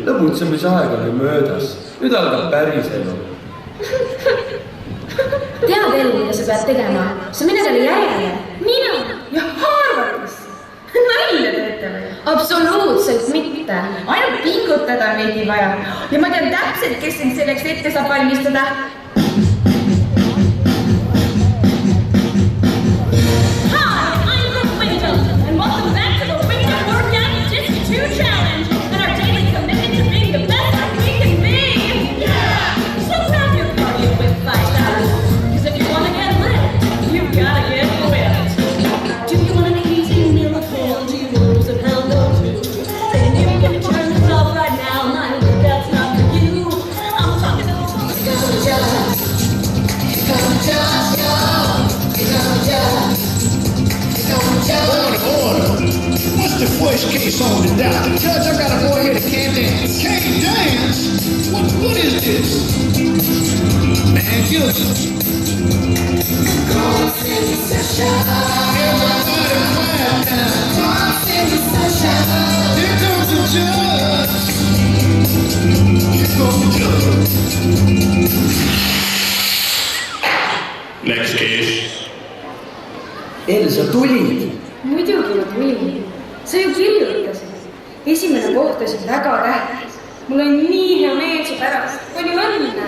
lõbutsemise aeg oli möödas. Nüüd algab päris elu. Tead elu, mida sa pead tegema? Sa mine talle järele. Mina? Ja Harvardisse? Nalja teete või? Absoluutselt mitte. Ainult pingutada on veidi vaja. Ja ma tean täpselt, kes sind selleks ette saab valmistada. First case on the docket. Judge, I got a boy here that can't dance. Can't dance? What is this? Man, guilty. Court's in session. Everybody quiet now. Court's in session. Here comes the judge. Here comes the judge. Next case. Elsa, tulid? Muidugi ma tulin. Sa ju kirjutasid. Esimene kohtasid väga tähtis. Mul on nii hea meel su pärast. Palju õnne.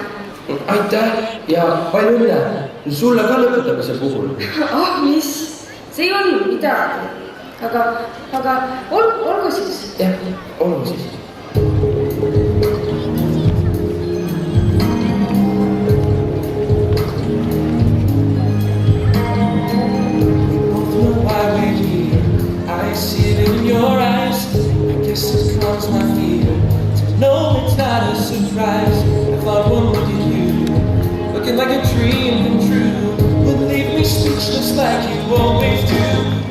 Aitäh ja palju õnne. Sulle ka lõpetamise puhul. Ah, mis? See ei olnud midagi. Aga olgu siis. Jah, olgu siis. I see it in your eyes. I guess it calms my fear to know it's not a surprise. I thought one look at you, looking like a dream come true, would leave me speechless like you always do.